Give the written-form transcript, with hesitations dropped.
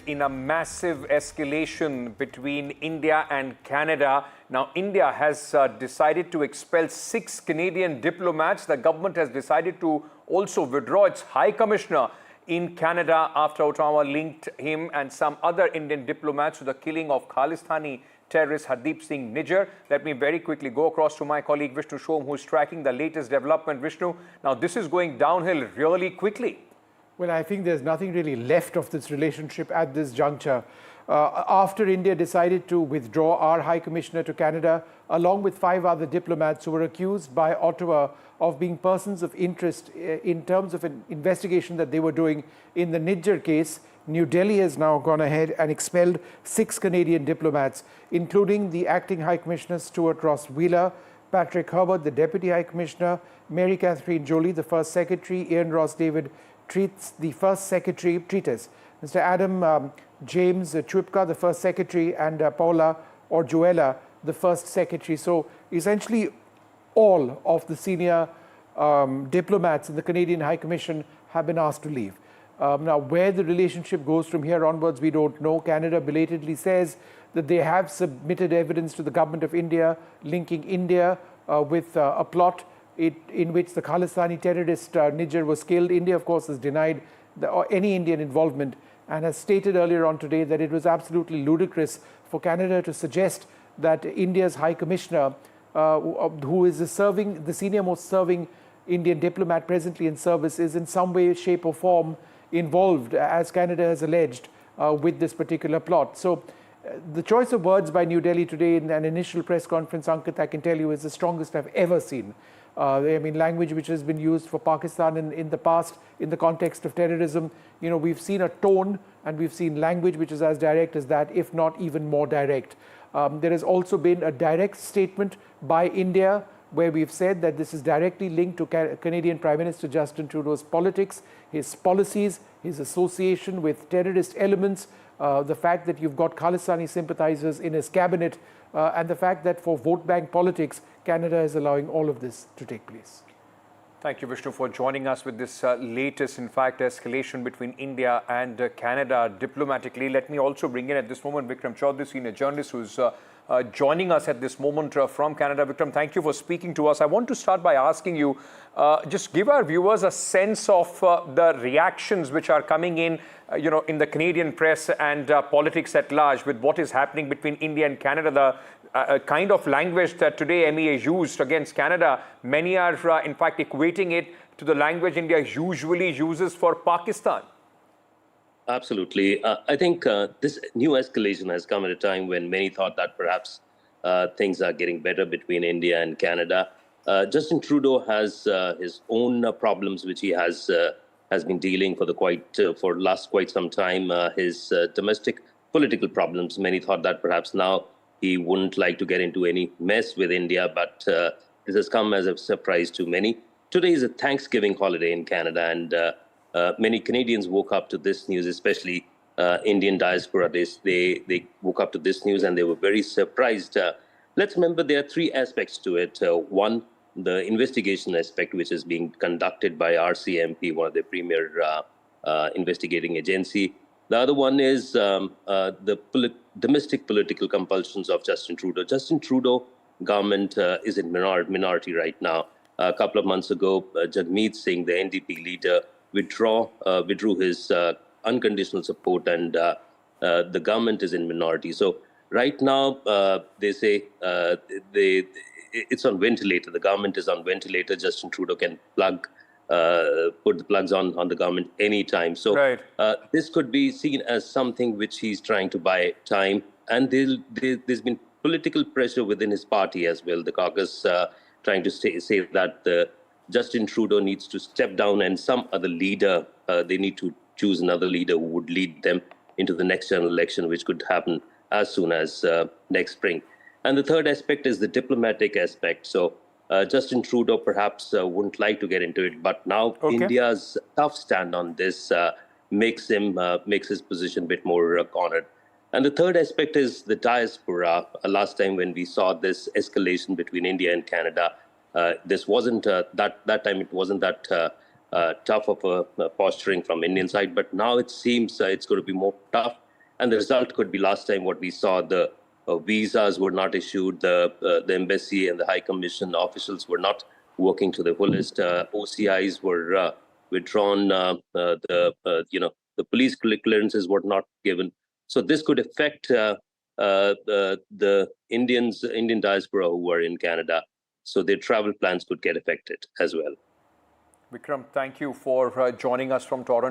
In a massive escalation between India and Canada. Now, India has decided to expel 6 Canadian diplomats. The government has decided to also withdraw its High Commissioner in Canada after Ottawa linked him and some other Indian diplomats to the killing of Khalistani terrorist Hardeep Singh Nijjar. Let me very quickly go across to my colleague Vishnu Shom, who is tracking the latest development. Vishnu, now this is going downhill really quickly. Well, I think there's nothing really left of this relationship at this juncture. After India decided to withdraw our High Commissioner to Canada, along with 5 other diplomats who were accused by Ottawa of being persons of interest in terms of an investigation that they were doing in the Nijjar case, New Delhi has now gone ahead and expelled 6 Canadian diplomats, including the Acting High Commissioner Stuart Ross Wheeler, Patrick Herbert, the Deputy High Commissioner, Mary Catherine Jolie, the First Secretary, Ian Ross David Treats, the First Secretary, Treatise, Mr. Adam James Chwipka, the First Secretary, and Paula Orjuela, the First Secretary. So essentially all of the senior diplomats in the Canadian High Commission have been asked to leave. Now, where the relationship goes from here onwards, we don't know. Canada belatedly says that they have submitted evidence to the government of India, linking India with a plot in which the Khalistani terrorist Nijjar was killed. India, of course, has denied any Indian involvement and has stated earlier on today that it was absolutely ludicrous for Canada to suggest that India's High Commissioner, who is the senior most serving Indian diplomat presently in service, is in some way, shape or form involved, as Canada has alleged, with this particular plot. So the choice of words by New Delhi today in an initial press conference, Ankit, I can tell you, is the strongest I've ever seen. I mean, language which has been used for Pakistan in the past in the context of terrorism. You know, we've seen a tone and we've seen language which is as direct as that, if not even more direct. There has also been a direct statement by India where we've said that this is directly linked to Canadian Prime Minister Justin Trudeau's politics, his policies, his association with terrorist elements, the fact that you've got Khalistani sympathizers in his cabinet, and the fact that for vote bank politics, Canada is allowing all of this to take place. Thank you, Vishnu, for joining us with this latest, in fact, escalation between India and Canada diplomatically. Let me also bring in at this moment Vikram Chaudhary, senior journalist, who's joining us at this moment from Canada. Vikram, thank you for speaking to us. I want to start by asking you, just give our viewers a sense of the reactions which are coming in, in the Canadian press and politics at large with what is happening between India and Canada. The kind of language that today MEA used against Canada, many are in fact equating it to the language India usually uses for Pakistan. Absolutely. I think this new escalation has come at a time when many thought that perhaps things are getting better between India and Canada. Justin Trudeau has his own problems, which he has been dealing for quite some time. His domestic political problems. Many thought that perhaps now he wouldn't like to get into any mess with India, but this has come as a surprise to many. Today is a Thanksgiving holiday in Canada, and many Canadians woke up to this news, especially Indian diaspora. They woke up to this news and they were very surprised. Let's remember there are 3 aspects to it. One, the investigation aspect, which is being conducted by RCMP, one of the premier investigating agency. The other one is the domestic political compulsions of Justin Trudeau. Justin Trudeau government is in minority right now. A couple of months ago, Jagmeet Singh, the NDP leader, withdrew his unconditional support, and the government is in minority. So right now, they say it's on ventilator. The government is on ventilator. Justin Trudeau can put the plugs on the government anytime. So right. This could be seen as something which he's trying to buy time. And there's been political pressure within his party as well. The caucus trying to say that Justin Trudeau needs to step down, and some other leader, they need to choose another leader who would lead them into the next general election, which could happen as soon as next spring. And the third aspect is the diplomatic aspect. So Justin Trudeau perhaps wouldn't like to get into it, but now India's tough stand on this makes his position a bit more cornered. And the third aspect is the diaspora. Last time when we saw this escalation between India and Canada, this wasn't that time. It wasn't that tough of a posturing from Indian side. But now it seems it's going to be more tough. And the result could be last time what we saw, the visas were not issued, the embassy and the High Commission officials were not working to the fullest, OCIs were withdrawn, the police clearances were not given. So this could affect the Indian diaspora who were in Canada. So their travel plans could get affected as well. Vikram, thank you for joining us from Toronto.